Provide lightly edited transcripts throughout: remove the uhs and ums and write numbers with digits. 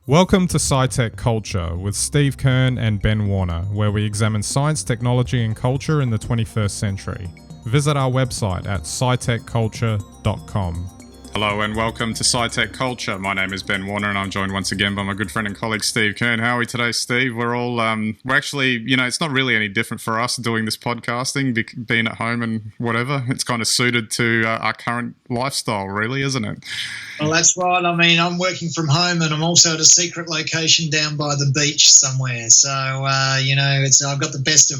Welcome to SciTech Culture with Steve Kern and Ben Warner, where we examine science, technology and culture in the 21st century. Visit our website at scitechculture.com. Hello and welcome to SciTech Culture. My name is Ben Warner and I'm joined once again by my good friend and colleague Steve Kern. How are we today, Steve? We're all, we're actually, it's not really any different for us doing this podcasting, being at home and whatever. It's kind of suited to our current lifestyle, really, isn't it? Well, that's right. I mean, I'm working from home and I'm also at a secret location down by the beach somewhere. So, I've got the best of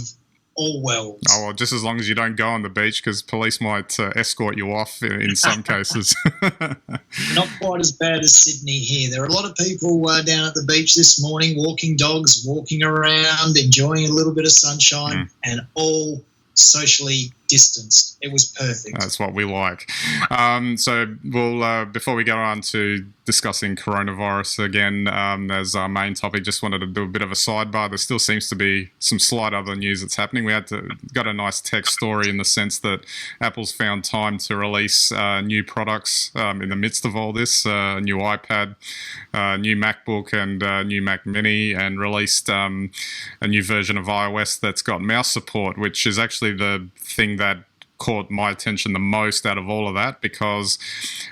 all worlds. Oh, well, just as long as you don't go on the beach, because police might escort you off in some cases. Not quite as bad as Sydney here. There are a lot of people down at the beach this morning, walking dogs, walking around, enjoying a little bit of sunshine, and all socially distanced. It was perfect. That's what we like. So we'll, before we go on to discussing coronavirus again as our main topic, just wanted to do a bit of a sidebar. There still seems to be some slight other news that's happening. We got a nice tech story in the sense that Apple's found time to release new products in the midst of all this, new iPad, new MacBook and new Mac Mini, and released a new version of iOS that's got mouse support, which is actually the thing that caught my attention the most out of all of that, because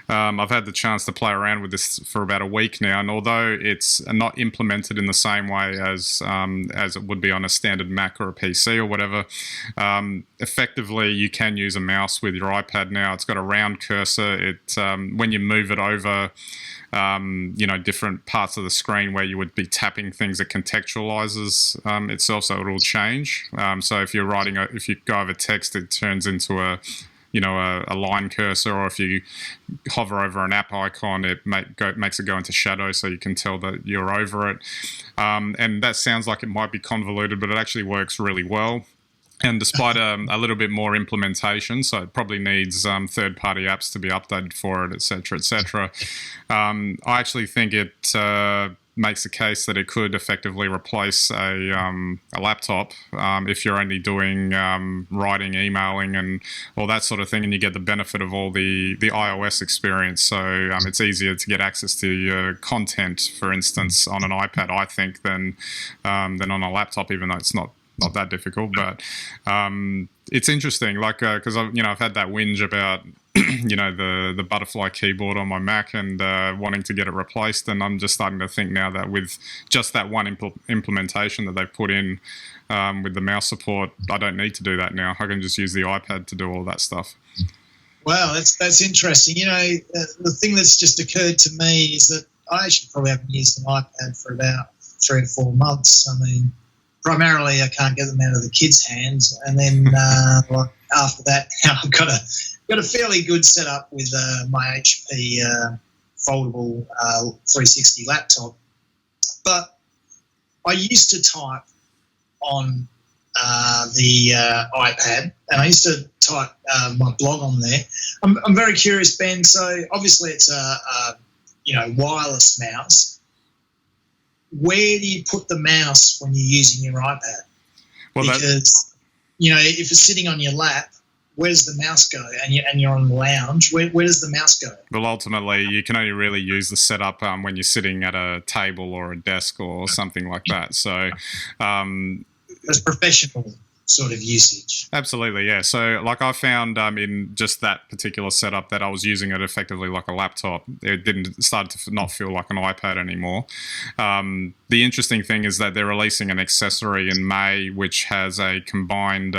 I've had the chance to play around with this for about a week now, and although it's not implemented in the same way as it would be on a standard Mac or a PC or whatever, effectively you can use a mouse with your iPad now. It's got a round cursor. It when you move it over different parts of the screen where you would be tapping things, it contextualizes itself, so it'll change. So if you're if you go over text, it turns into a line cursor, or if you hover over an app icon, it makes it go into shadow, so you can tell that you're over it. And that sounds like it might be convoluted, but it actually works really well. And despite a little bit more implementation, so it probably needs third-party apps to be updated for it, etc., I actually think it makes the case that it could effectively replace a laptop if you're only doing writing, emailing, and all that sort of thing, and you get the benefit of all the iOS experience. So it's easier to get access to content, for instance, on an iPad, I think, than on a laptop, even though it's not that difficult. But it's interesting, because I've had that whinge about the butterfly keyboard on my Mac and wanting to get it replaced, and I'm just starting to think now that with just that one implementation that they've put in with the mouse support, I don't need to do that now. I can just use the iPad to do all that stuff. Wow, that's interesting. The thing that's just occurred to me is that I actually probably haven't used an iPad for about 3 or 4 months. I mean, primarily, I can't get them out of the kids' hands, and then after that, I've got a fairly good setup with my HP foldable 360 laptop. But I used to type on the iPad, and I used to type my blog on there. I'm very curious, Ben. So obviously, it's a wireless mouse. Where do you put the mouse when you're using your iPad? Well, because, if it's sitting on your lap, where does the mouse go? And you're on the lounge, where does the mouse go? Well, ultimately, you can only really use the setup when you're sitting at a table or a desk or something like that. So that's professional sort of usage. Absolutely, yeah. So I found in just that particular setup that I was using it effectively like a laptop. It didn't start to not feel like an iPad anymore. The interesting thing is that they're releasing an accessory in May which has a combined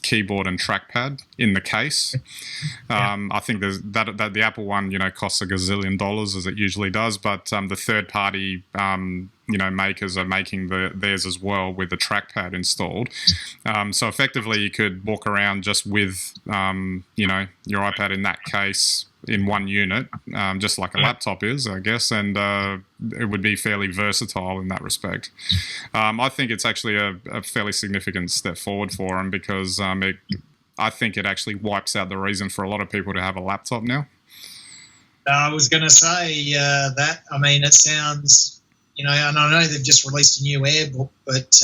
keyboard and trackpad in the case. I think there's that the Apple one, costs $1 gazillion as it usually does, but the third party makers are making theirs as well with the trackpad installed. So effectively you could walk around just with your iPad in that case in one unit, just like a laptop is, I guess, and it would be fairly versatile in that respect. I think it's actually a fairly significant step forward for them, because I think it actually wipes out the reason for a lot of people to have a laptop now. I was going to say that. I mean, it sounds, and I know they've just released a new AirBook, but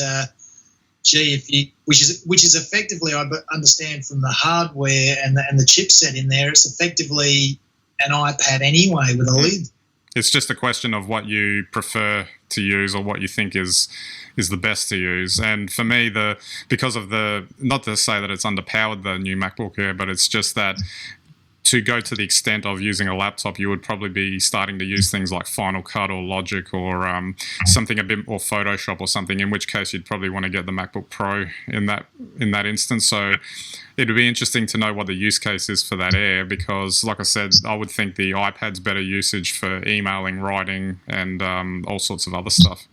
which is effectively, I understand from the hardware and the chipset in there, it's effectively an iPad anyway with a lid. It's just a question of what you prefer to use or what you think is the best to use. And for me, because of not to say that it's underpowered, the new MacBook Air, but it's just that to go to the extent of using a laptop, you would probably be starting to use things like Final Cut or Logic or something a bit more Photoshop or something, in which case you'd probably want to get the MacBook Pro in that instance. So it would be interesting to know what the use case is for that Air, because like I said, I would think the iPad's better usage for emailing, writing, and all sorts of other stuff.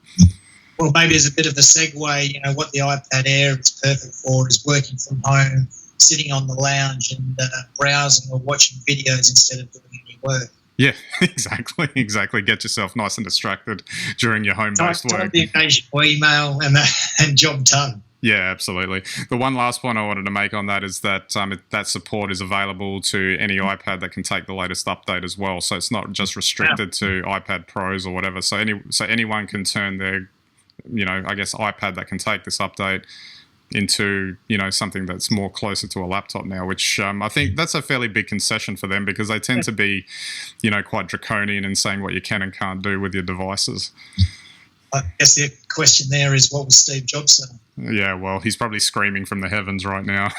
Well, maybe as a bit of a segue, what the iPad Air is perfect for is working from home, sitting on the lounge and browsing or watching videos instead of doing any work. Yeah, exactly. Get yourself nice and distracted during your home-based work. The occasional email and job done. Yeah, absolutely. The one last point I wanted to make on that is that that support is available to any iPad that can take the latest update as well. So it's not just restricted to iPad Pros or whatever. So anyone can turn their, I guess, iPad that can take this update into something that's more closer to a laptop now, which I think that's a fairly big concession for them, because they tend to be quite draconian in saying what you can and can't do with your devices. I guess the question there is, what was Steve Jobs saying? Yeah, well, he's probably screaming from the heavens right now.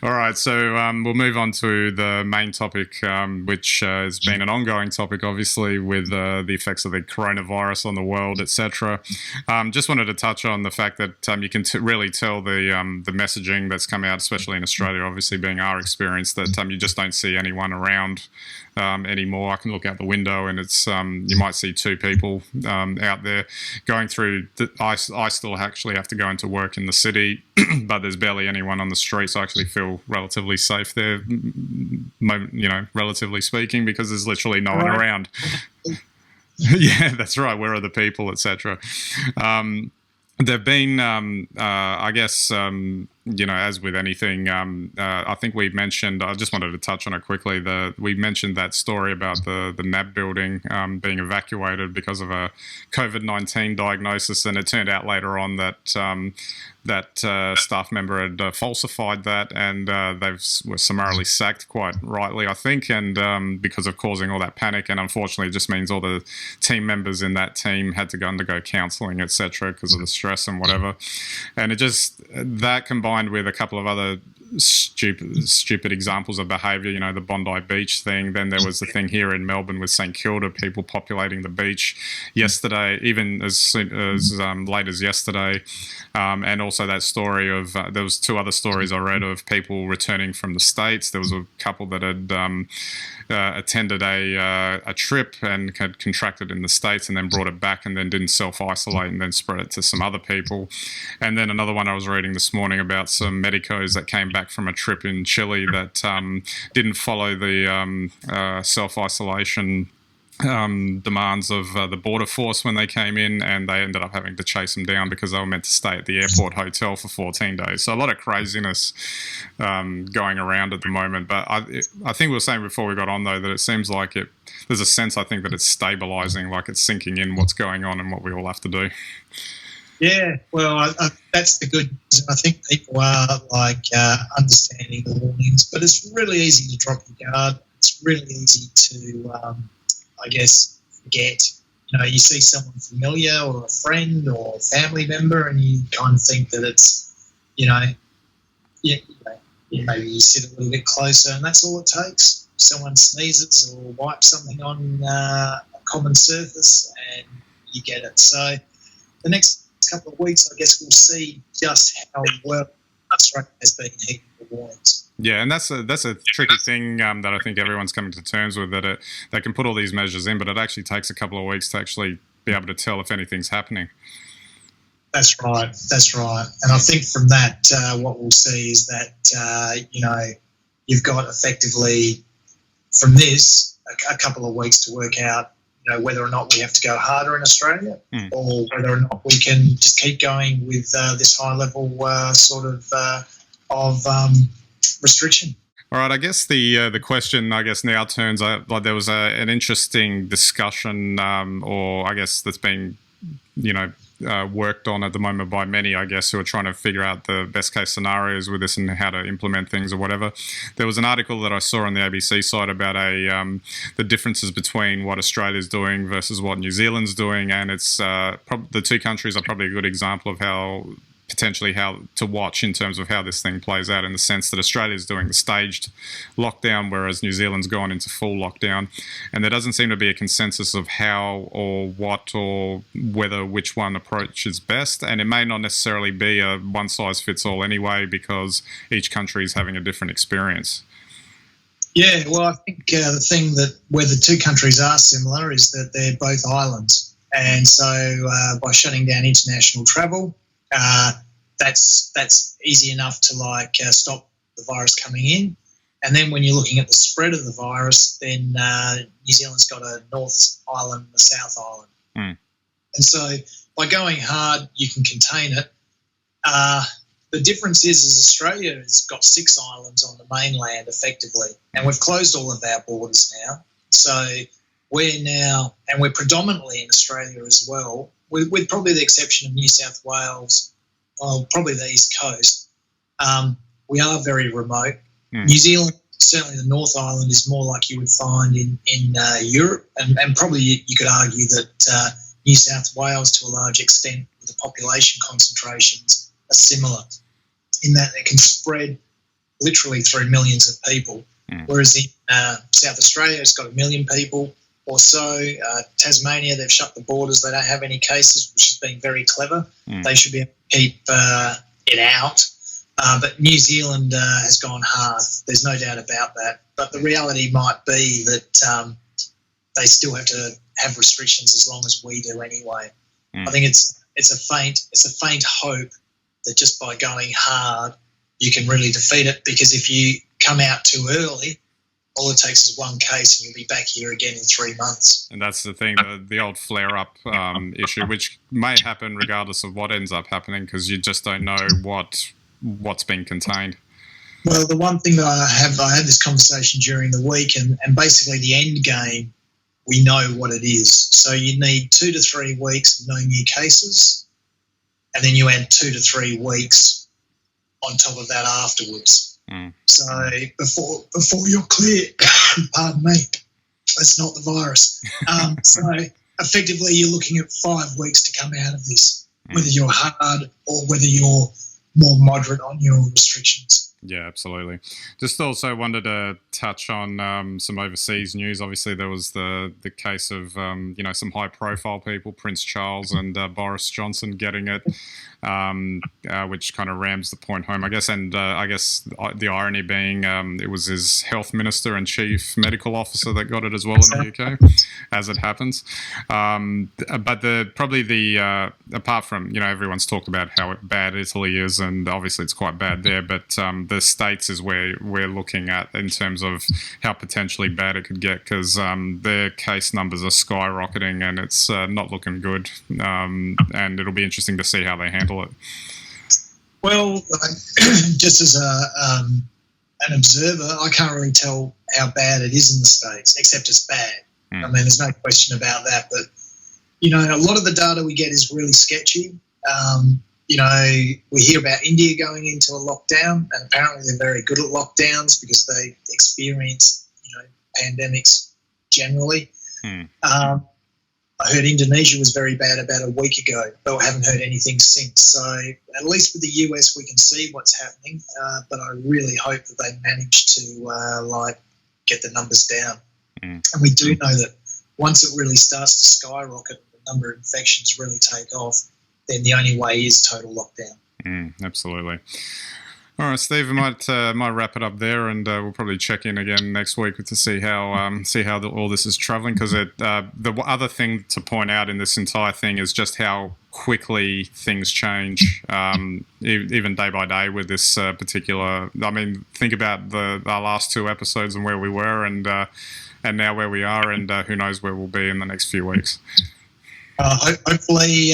All right, so we'll move on to the main topic, which has been an ongoing topic, obviously, with the effects of the coronavirus on the world, etc. Just wanted to touch on the fact that you can really tell the messaging that's come out, especially in Australia, obviously being our experience, that you just don't see anyone around anymore. I can look out the window and it's you might see two people out there going through. I still actually have to go into work in the city, but there's barely anyone on the street, so I actually feel relatively safe there, relatively speaking, because there's literally no one around. Yeah, that's right. Where are the people, etc. There've been, I guess, as with anything, I think we mentioned, I just wanted to touch on it quickly, we mentioned that story about the NAB building being evacuated because of a COVID-19 diagnosis, and it turned out later on that staff member had falsified that, and they were summarily sacked, quite rightly, I think, and because of causing all that panic. And unfortunately, it just means all the team members in that team had to go undergo counselling, etc., because of the stress and whatever. And it just, that combined with a couple of other stupid examples of behaviour, the Bondi Beach thing. Then there was the thing here in Melbourne with St Kilda, people populating the beach yesterday, even as late as yesterday, and also that story of there was two other stories I read of people returning from the States. There was a couple that had attended a trip and had contracted in the States and then brought it back and then didn't self-isolate and then spread it to some other people. And then another one I was reading this morning about some medicos that came back from a trip in Chile that didn't follow the self-isolation demands of the border force when they came in, and they ended up having to chase them down because they were meant to stay at the airport hotel for 14 days. So a lot of craziness going around at the moment. But I think we were saying before we got on, though, that it seems like there's a sense, I think, that it's stabilising, like it's sinking in what's going on and what we all have to do. Yeah, well, that's the good news. I think people are understanding the warnings, but it's really easy to drop your guard. It's really easy to forget. You see someone familiar or a friend or a family member, and you kind of think that it's, maybe you sit a little bit closer, and that's all it takes. Someone sneezes or wipes something on a common surface, and you get it. So the next couple of weeks, I guess we'll see just how well Australia has been heeding the warnings. Yeah, and that's a tricky thing that I think everyone's coming to terms with, that they can put all these measures in, but it actually takes a couple of weeks to actually be able to tell if anything's happening. That's right. And I think from that, what we'll see is that, you've got effectively from this a couple of weeks to work out, whether or not we have to go harder in Australia or whether or not we can just keep going with this high level of restriction. All right, I guess the question now turns out, like, there was an interesting discussion, or I guess that's been, worked on at the moment by many, I guess, who are trying to figure out the best case scenarios with this and how to implement things or whatever. There was an article that I saw on the ABC site about the differences between what Australia's doing versus what New Zealand's doing, and it's the two countries are probably a good example of how to watch in terms of how this thing plays out, in the sense that Australia's doing the staged lockdown, whereas New Zealand's gone into full lockdown. And there doesn't seem to be a consensus of how or what or whether which one approach is best. And it may not necessarily be a one-size-fits-all anyway, because each country is having a different experience. Yeah, well, I think the thing that where the two countries are similar is that they're both islands. And so by shutting down international travel, that's easy enough to stop the virus coming in. And then when you're looking at the spread of the virus, then New Zealand's got a North Island and a South Island. And so by going hard, you can contain it. The difference is Australia has got 6 islands on the mainland effectively, and we've closed all of our borders now. So we're predominantly in Australia as well, with probably the exception of New South Wales, probably the East Coast. We are very remote. New Zealand, certainly the North Island, is more like you would find in Europe, and probably you could argue that New South Wales, to a large extent, with the population concentrations, are similar in that it can spread literally through millions of people, whereas in South Australia, it's got 1 million people or so. Tasmania, they've shut the borders. They don't have any cases, which has been very clever. They should be able to keep it out. But New Zealand has gone hard. There's no doubt about that. But the reality might be that they still have to have restrictions as long as we do anyway. I think it's a faint hope that just by going hard you can really defeat it, because if you come out too early, all it takes is one case and you'll be back here again in 3 months. And that's the thing, the old flare-up issue, which may happen regardless of what ends up happening, because you just don't know what's being contained. Well, the one thing that I had this conversation during the week, and basically the end game, we know what it is. So you need 2 to 3 weeks of no new cases, and then you add 2 to 3 weeks on top of that afterwards. So before you're clear, pardon me, it's not the virus. So effectively you're looking at 5 weeks to come out of this, whether you're hard or whether you're more moderate on your restrictions. Yeah, absolutely. Just also wanted to touch on some overseas news. Obviously, there was the case of some high-profile people, Prince Charles and Boris Johnson, getting it, which kind of rams the point home, I guess. And I guess the irony being it was his health minister and chief medical officer that got it as well in the UK, as it happens. But apart from everyone's talked about how bad Italy is, and obviously it's quite bad there, but the States is where we're looking at in terms of how potentially bad it could get, because their case numbers are skyrocketing and it's not looking good, and it'll be interesting to see how they handle it. Well, just as an observer, I can't really tell how bad it is in the States, except it's bad. I mean, there's no question about that, but a lot of the data we get is really sketchy. We hear about India going into a lockdown, and apparently they're very good at lockdowns because they experience, pandemics generally. I heard Indonesia was very bad about a week ago, but I haven't heard anything since. So at least with the US, we can see what's happening, but I really hope that they manage to get the numbers down. And we do know that once it really starts to skyrocket, the number of infections really take off, then the only way is total lockdown. Absolutely. All right, Steve, we might wrap it up there, and we'll probably check in again next week to see how all this is travelling. Because the other thing to point out in this entire thing is just how quickly things change, even day by day with this particular. I mean, think about our last 2 episodes and where we were, and now where we are, and who knows where we'll be in the next few weeks. Hopefully,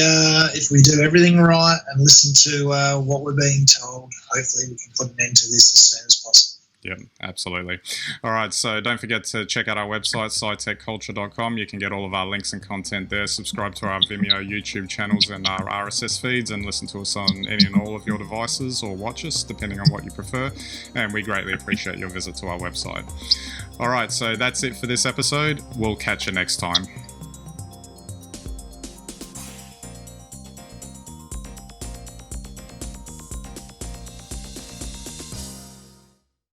if we do everything right and listen to what we're being told, hopefully we can put an end to this as soon as possible. Yeah, absolutely. All right, so don't forget to check out our website, scitechculture.com. You can get all of our links and content there. Subscribe to our Vimeo, YouTube channels, and our RSS feeds, and listen to us on any and all of your devices, or watch us, depending on what you prefer. And we greatly appreciate your visit to our website. All right, so that's it for this episode. We'll catch you next time.